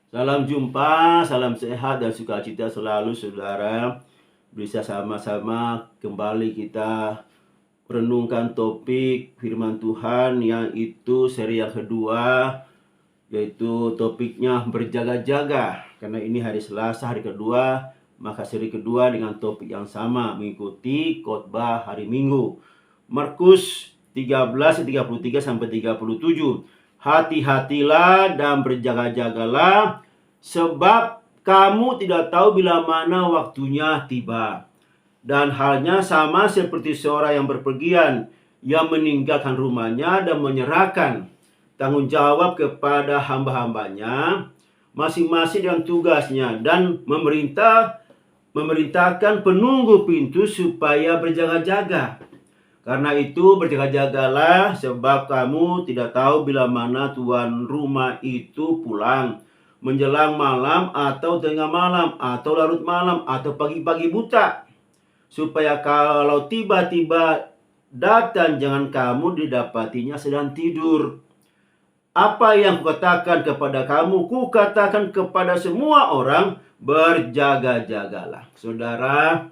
Salam jumpa, salam sehat dan sukacita selalu saudara. Bisa sama-sama kembali kita renungkan topik firman Tuhan yang itu seri yang kedua, yaitu topiknya berjaga-jaga. Karena ini hari Selasa, hari kedua, maka seri kedua dengan topik yang sama mengikuti khotbah hari Minggu. Markus 13:33 sampai 37. Hati-hatilah dan berjaga-jagalah, sebab kamu tidak tahu bila mana waktunya tiba. Dan halnya sama seperti seorang yang berpergian, yang meninggalkan rumahnya dan menyerahkan tanggung jawab kepada hamba-hambanya, masing-masing dengan tugasnya, dan memerintahkan penunggu pintu supaya berjaga-jaga. Karena itu berjaga-jagalah, sebab kamu tidak tahu bila mana tuan rumah itu pulang, menjelang malam atau tengah malam atau larut malam atau pagi-pagi buta, supaya kalau tiba-tiba datang jangan kamu didapatinya sedang tidur. Apa yang kukatakan kepada kamu, kukatakan kepada semua orang, berjaga-jagalah. Saudara,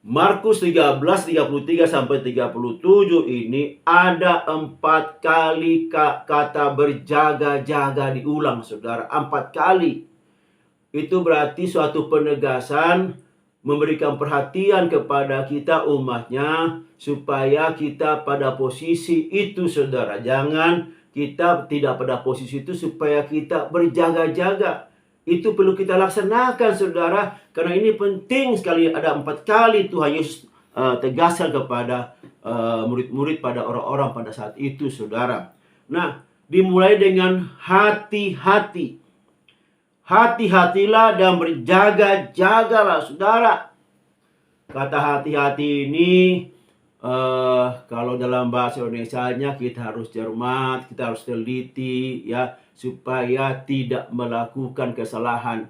Markus 13:33 sampai 37 ini ada 4 kali kata berjaga-jaga diulang, saudara. 4 kali. Itu berarti suatu penegasan, memberikan perhatian kepada kita umatnya, supaya kita pada posisi itu, saudara. Jangan kita tidak pada posisi itu, supaya kita berjaga-jaga. Itu perlu kita laksanakan, saudara, karena ini penting sekali. Ada 4 kali Tuhan Yesus tegaskan kepada murid-murid, pada orang-orang pada saat itu, saudara. Nah, dimulai dengan hati-hati. Hati-hatilah dan berjaga-jagalah, saudara. Kata hati-hati ini, kalau dalam bahasa Indonesianya kita harus cermat, kita harus teliti, ya, supaya tidak melakukan kesalahan.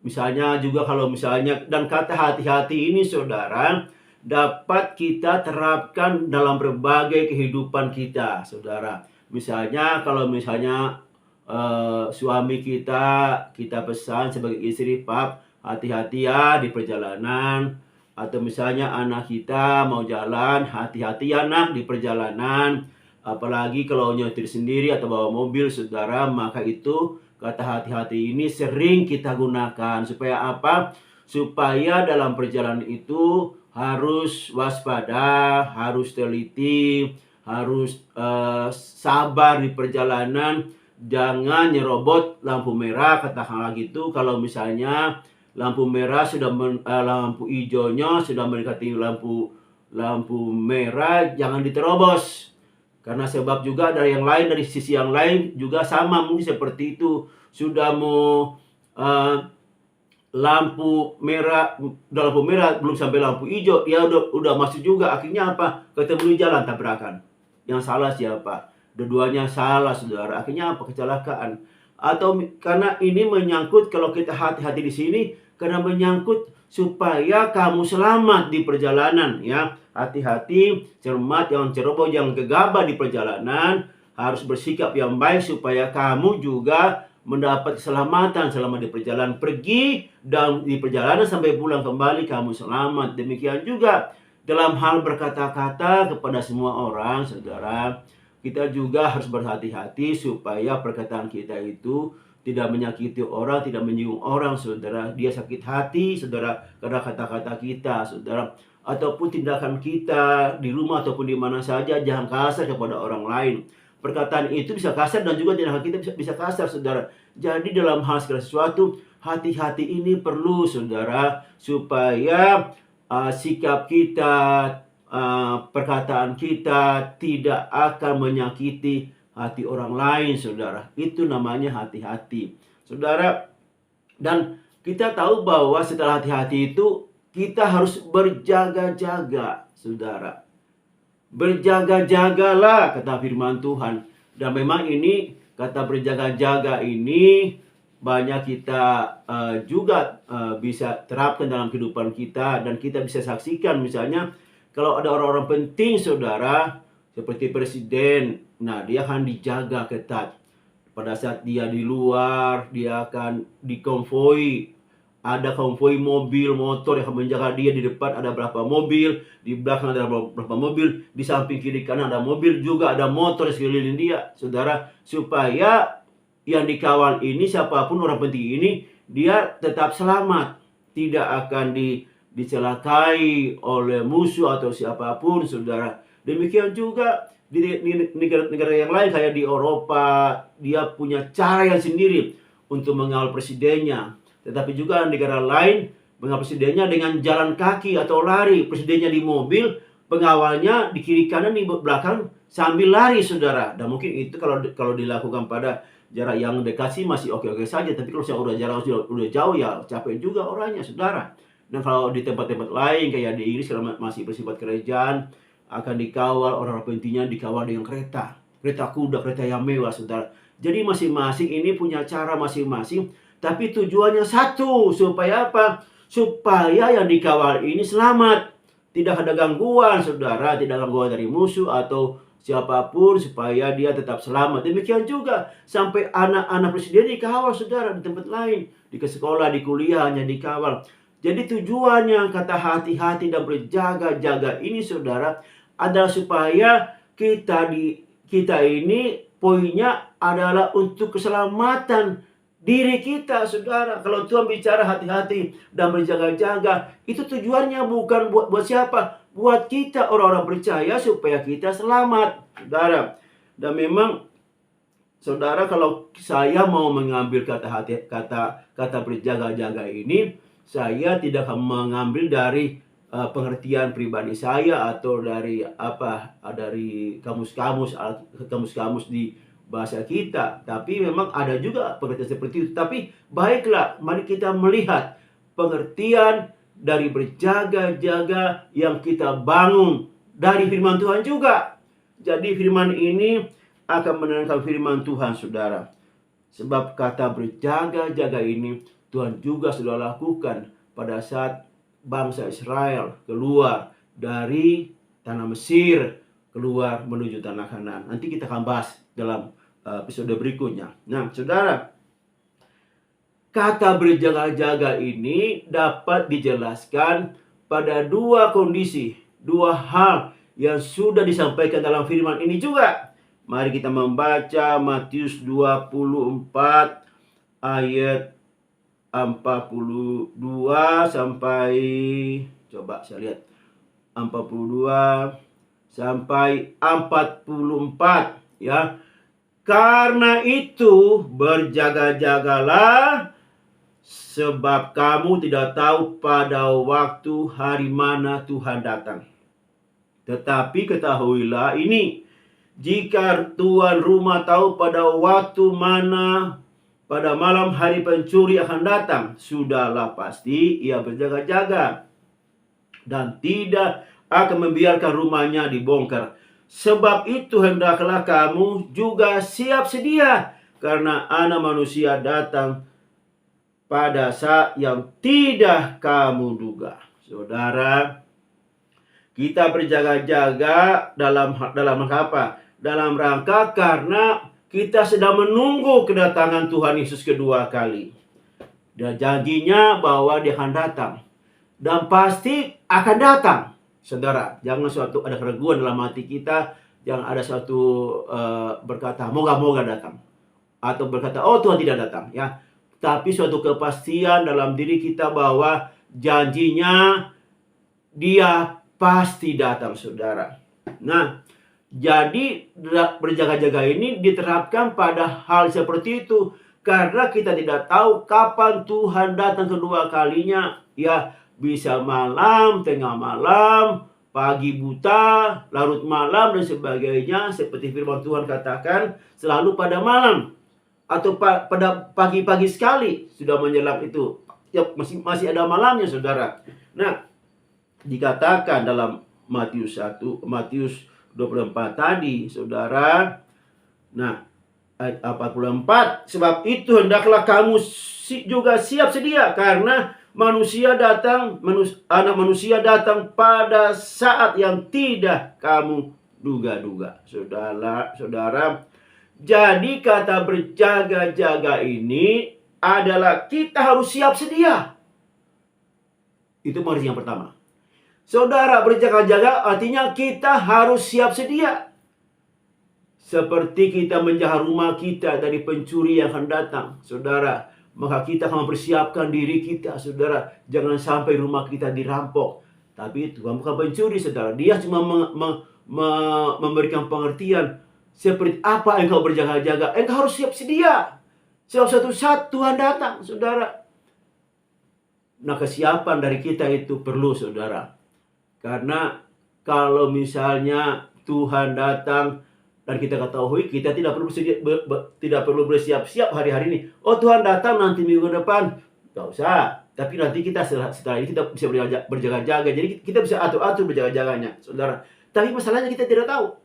Misalnya juga kalau misalnya, dan kata hati-hati ini, saudara, dapat kita terapkan dalam berbagai kehidupan kita, saudara. Misalnya kalau misalnya suami kita pesan sebagai istri, "Pap, hati-hati ya di perjalanan." Atau misalnya anak kita mau jalan, "Hati-hati ya nak di perjalanan." Apalagi kalau nyetir sendiri atau bawa mobil, saudara, maka itu kata hati-hati ini sering kita gunakan. Supaya apa? Supaya dalam perjalanan itu harus waspada, harus teliti, harus sabar di perjalanan. Jangan nyerobot lampu merah, katakanlah gitu. Kalau misalnya lampu merah lampu hijaunya sudah mendekati lampu merah, jangan diterobos. Karena sebab juga dari yang lain, dari sisi yang lain juga sama, mungkin seperti itu. Sudah mau lampu merah belum sampai lampu hijau, ya udah masuk juga. Akhirnya apa? Ketemu di jalan, tabrakan. Yang salah siapa? Dua-duanya salah, saudara. Akhirnya apa? Kecelakaan. Atau karena ini menyangkut, kalau kita hati-hati di sini, karena menyangkut supaya kamu selamat di perjalanan, ya. Hati-hati, cermat, jangan ceroboh, jangan gegabah di perjalanan. Harus bersikap yang baik supaya kamu juga mendapat keselamatan selama di perjalanan pergi, dan di perjalanan sampai pulang kembali kamu selamat. Demikian juga dalam hal berkata-kata kepada semua orang, saudara. Kita juga harus berhati-hati supaya perkataan kita itu tidak menyakiti orang, tidak menyinggung orang, saudara. Dia sakit hati, saudara, karena kata-kata kita, saudara. Ataupun tindakan kita di rumah ataupun di mana saja, jangan kasar kepada orang lain. Perkataan itu bisa kasar dan juga tindakan kita bisa kasar, saudara. Jadi dalam hal segala sesuatu, hati-hati ini perlu, saudara, supaya sikap kita, perkataan kita tidak akan menyakiti hati orang lain, saudara. Itu namanya hati-hati, saudara. Dan kita tahu bahwa setelah hati-hati itu kita harus berjaga-jaga, saudara. Berjaga-jagalah, kata firman Tuhan. Dan memang ini kata berjaga-jaga ini banyak kita juga bisa terapkan dalam kehidupan kita, dan kita bisa saksikan. Misalnya kalau ada orang-orang penting, saudara, seperti presiden, nah dia akan dijaga ketat. Pada saat dia di luar, dia akan dikonvoi. Ada konvoi mobil, motor yang akan menjaga dia. Di depan ada berapa mobil, di belakang ada berapa mobil, di samping kiri kanan ada mobil, juga ada motor sekeliling dia, saudara. Supaya yang dikawal ini, siapapun orang penting ini, dia tetap selamat, tidak akan dicelakai oleh musuh atau siapapun, saudara. Demikian juga di negara-negara yang lain, kayak di Eropa, dia punya cara yang sendiri untuk mengawal presidennya. Tetapi juga negara lain mengawal presidennya dengan jalan kaki atau lari. Presidennya di mobil, pengawalnya di kiri kanan, di belakang sambil lari, saudara. Dan mungkin itu kalau dilakukan pada jarak yang dekat sih masih oke-oke saja. Tapi kalau udah jarak udah jauh, ya capek juga orangnya, saudara. Dan kalau di tempat-tempat lain kayak di Inggris, kalau masih bersifat kerajaan, akan dikawal, orang-orang pentingnya dikawal dengan kereta kuda, kereta yang mewah, saudara. Jadi masing-masing ini punya cara masing-masing, tapi tujuannya satu. Supaya apa? Supaya yang dikawal ini selamat, tidak ada gangguan, saudara, tidak ada gangguan dari musuh atau siapapun, supaya dia tetap selamat. Demikian juga sampai anak-anak presiden dikawal, saudara, di tempat lain, di sekolah, di kuliahnya dikawal. Jadi tujuannya kata hati-hati dan berjaga-jaga ini, saudara, adalah supaya kita ini poinnya adalah untuk keselamatan diri kita, saudara. Kalau Tuhan bicara hati-hati dan berjaga-jaga, itu tujuannya bukan buat siapa? Buat kita orang-orang percaya, supaya kita selamat, saudara. Dan memang, saudara, kalau saya mau mengambil kata berjaga-jaga ini, saya tidak akan mengambil dari pengertian pribadi saya atau dari kamus-kamus di bahasa kita. Tapi memang ada juga pengertian seperti itu. Tapi baiklah, mari kita melihat pengertian dari berjaga-jaga yang kita bangun dari firman Tuhan juga. Jadi firman ini akan menerangkan firman Tuhan, saudara. Sebab kata berjaga-jaga ini Tuhan juga sudah lakukan pada saat bangsa Israel keluar dari tanah Mesir, keluar menuju tanah Kanaan. Nanti kita akan bahas dalam episode berikutnya. Nah, saudara, kata berjaga-jaga ini dapat dijelaskan pada dua kondisi, dua hal yang sudah disampaikan dalam firman ini juga. Mari kita membaca Matius 24 ayat 42 sampai, coba saya lihat, 42 sampai 44, ya. Karena itu berjaga-jagalah, sebab kamu tidak tahu pada waktu hari mana Tuhan datang. Tetapi ketahuilah ini, jika tuan rumah tahu pada waktu mana pada malam hari pencuri akan datang, sudahlah pasti ia berjaga-jaga dan tidak akan membiarkan rumahnya dibongkar. Sebab itu hendaklah kamu juga siap sedia, karena Anak Manusia datang pada saat yang tidak kamu duga. Saudara, kita berjaga-jaga dalam apa? Dalam rangka karena kita sedang menunggu kedatangan Tuhan Yesus kedua kali. Dan janjinya bahwa dia akan datang. Dan pasti akan datang. Saudara, jangan ada keraguan dalam hati kita. Jangan ada suatu berkata, moga-moga datang. Atau berkata, oh Tuhan tidak datang. Ya. Tapi suatu kepastian dalam diri kita bahwa janjinya dia pasti datang, saudara. Nah, jadi berjaga-jaga ini diterapkan pada hal seperti itu. Karena kita tidak tahu kapan Tuhan datang kedua kalinya. Ya, bisa malam, tengah malam, pagi buta, larut malam, dan sebagainya. Seperti firman Tuhan katakan, selalu pada malam. Atau pada pagi-pagi sekali sudah menjelang itu. Ya, masih ada malamnya, saudara. Nah, dikatakan dalam Matius 24 tadi, saudara. Nah, ayat 44, sebab itu hendaklah kamu juga siap sedia, karena Anak Manusia datang pada saat yang tidak kamu duga-duga. Saudara, Jadi kata berjaga-jaga ini adalah kita harus siap sedia. Itu pengertian yang pertama. Saudara, berjaga-jaga artinya kita harus siap sedia. Seperti kita menjaga rumah kita dari pencuri yang akan datang, saudara, maka kita akan mempersiapkan diri kita, saudara. Jangan sampai rumah kita dirampok. Tapi Tuhan bukan pencuri, saudara. Dia cuma memberikan pengertian seperti apa engkau berjaga-jaga. Engkau harus siap sedia. Sebab suatu saat Tuhan datang, saudara. Nah, kesiapan dari kita itu perlu, saudara. Karena kalau misalnya Tuhan datang dan kita ketahui, kita tidak perlu bersiap-siap hari-hari ini. Oh, Tuhan datang nanti minggu depan. Gak usah. Tapi nanti kita setelah ini kita bisa berjaga-jaga. Jadi kita bisa atur-atur berjaga-jaganya, saudara. Tapi masalahnya kita tidak tahu.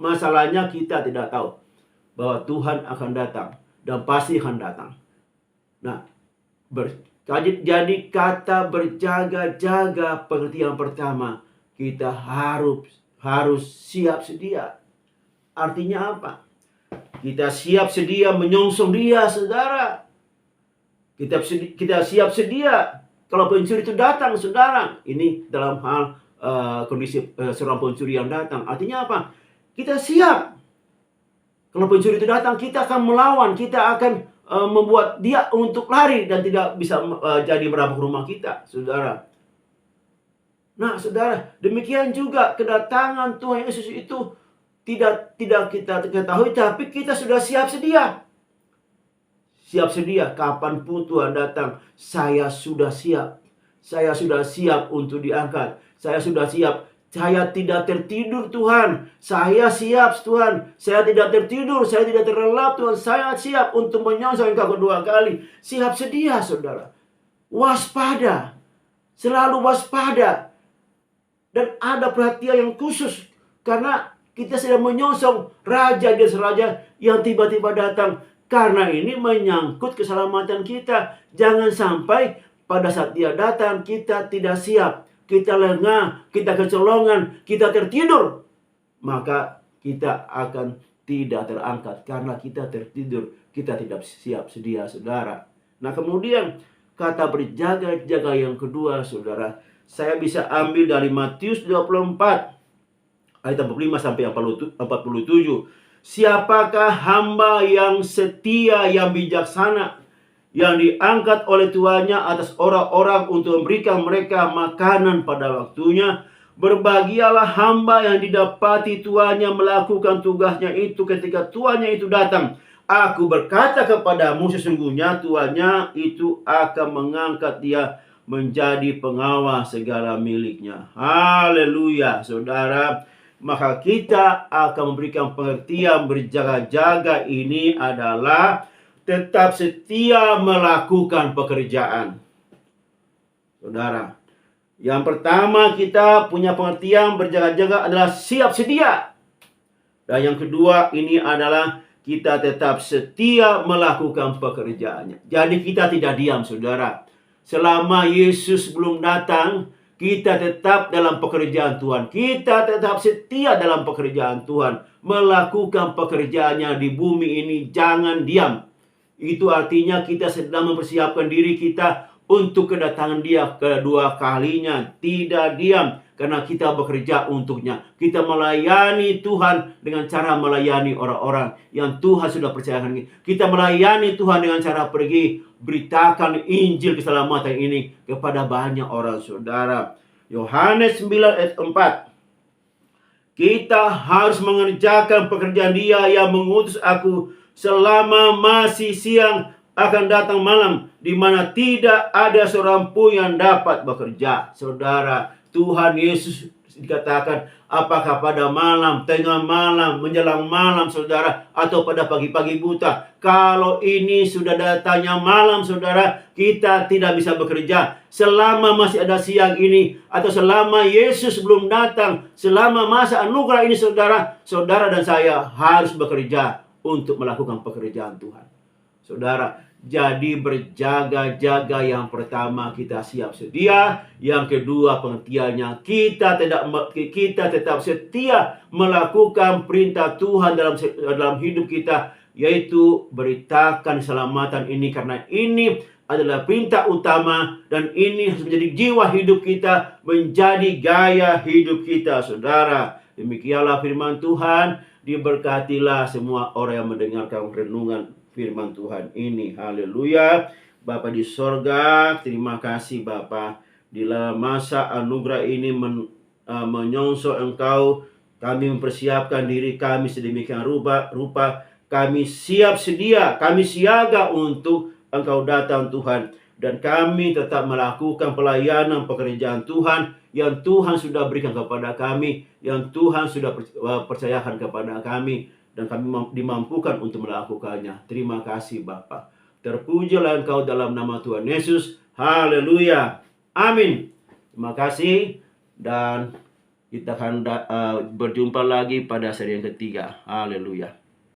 Masalahnya kita tidak tahu bahwa Tuhan akan datang dan pasti akan datang. Nah, jadi kata berjaga-jaga pengertian pertama, kita harus siap sedia. Artinya apa? Kita siap sedia menyongsong Dia, saudara. Kita siap sedia kalau pencuri itu datang, saudara. Ini dalam hal kondisi seorang pencuri yang datang. Artinya apa? Kita siap. Kalau pencuri itu datang, kita akan melawan. Kita akan membuat dia untuk lari dan tidak bisa jadi merampok rumah kita, saudara. Nah, saudara, demikian juga kedatangan Tuhan Yesus itu tidak kita ketahui, tapi kita sudah siap sedia. Siap sedia, kapanpun Tuhan datang, saya sudah siap. Saya sudah siap untuk diangkat. Saya sudah siap. Saya tidak tertidur, Tuhan. Saya siap, Tuhan. Saya tidak tertidur. Saya tidak terlelap, Tuhan. Saya siap untuk menyongsong Engkau kedua kali. Siap sedia, saudara. Waspada. Selalu waspada. Dan ada perhatian yang khusus. Karena kita sedang menyongsong Raja dan Raja yang tiba-tiba datang. Karena ini menyangkut keselamatan kita. Jangan sampai pada saat Dia datang kita tidak siap. Kita lengah, kita kecolongan, kita tertidur. Maka kita akan tidak terangkat. Karena kita tertidur, kita tidak siap sedia, saudara. Nah, kemudian kata berjaga-jaga yang kedua, saudara. Saya bisa ambil dari Matius 24. Ayat 45 sampai 47. Siapakah hamba yang setia, yang bijaksana, yang diangkat oleh tuannya atas orang-orang untuk memberikan mereka makanan pada waktunya? Berbahagialah hamba yang didapati tuannya melakukan tugasnya itu ketika tuannya itu datang. Aku berkata kepadamu, sesungguhnya tuannya itu akan mengangkat dia menjadi pengawas segala miliknya. Haleluya, saudara. Maka kita akan memberikan pengertian berjaga-jaga ini adalah tetap setia melakukan pekerjaan. Saudara, yang pertama kita punya pengertian berjaga-jaga adalah siap sedia. Dan yang kedua ini adalah kita tetap setia melakukan pekerjaannya. Jadi kita tidak diam, saudara. Selama Yesus belum datang, kita tetap dalam pekerjaan Tuhan. Kita tetap setia dalam pekerjaan Tuhan. Melakukan pekerjaannya di bumi ini, jangan diam. Itu artinya kita sedang mempersiapkan diri kita untuk kedatangan Dia kedua kalinya. Tidak diam, karena kita bekerja untuknya. Kita melayani Tuhan dengan cara melayani orang-orang yang Tuhan sudah percayakan. Kita melayani Tuhan dengan cara pergi beritakan Injil keselamatan ini kepada banyak orang, saudara. Yohanes 9 ayat 4. Kita harus mengerjakan pekerjaan Dia yang mengutus aku. Selama masih siang akan datang malam, di mana tidak ada seorang pun yang dapat bekerja. Saudara, Tuhan Yesus dikatakan, apakah pada malam, tengah malam, menjelang malam, saudara, atau pada pagi-pagi buta. Kalau ini sudah datangnya malam, saudara, kita tidak bisa bekerja. Selama masih ada siang ini, atau selama Yesus belum datang, selama masa anugerah ini, saudara, saudara dan saya harus bekerja untuk melakukan pekerjaan Tuhan. Saudara, jadi berjaga-jaga yang pertama kita siap sedia, yang kedua pengertiannya kita tetap setia melakukan perintah Tuhan dalam hidup kita, yaitu beritakan keselamatan ini, karena ini adalah perintah utama dan ini harus menjadi jiwa hidup kita, menjadi gaya hidup kita, saudara. Demikianlah firman Tuhan. Diberkatilah semua orang yang mendengarkan renungan firman Tuhan ini. Haleluya. Bapa di sorga, terima kasih Bapa. Di dalam masa anugerah ini menyongsong Engkau, kami mempersiapkan diri kami sedemikian rupa. Kami siap sedia, kami siaga untuk Engkau datang Tuhan. Dan kami tetap melakukan pelayanan pekerjaan Tuhan yang Tuhan sudah berikan kepada kami, yang Tuhan sudah percayakan kepada kami, dan kami dimampukan untuk melakukannya. Terima kasih Bapa. Terpujilah Engkau dalam nama Tuhan Yesus. Haleluya. Amin. Terima kasih, dan kita akan berjumpa lagi pada seri yang ketiga. Haleluya.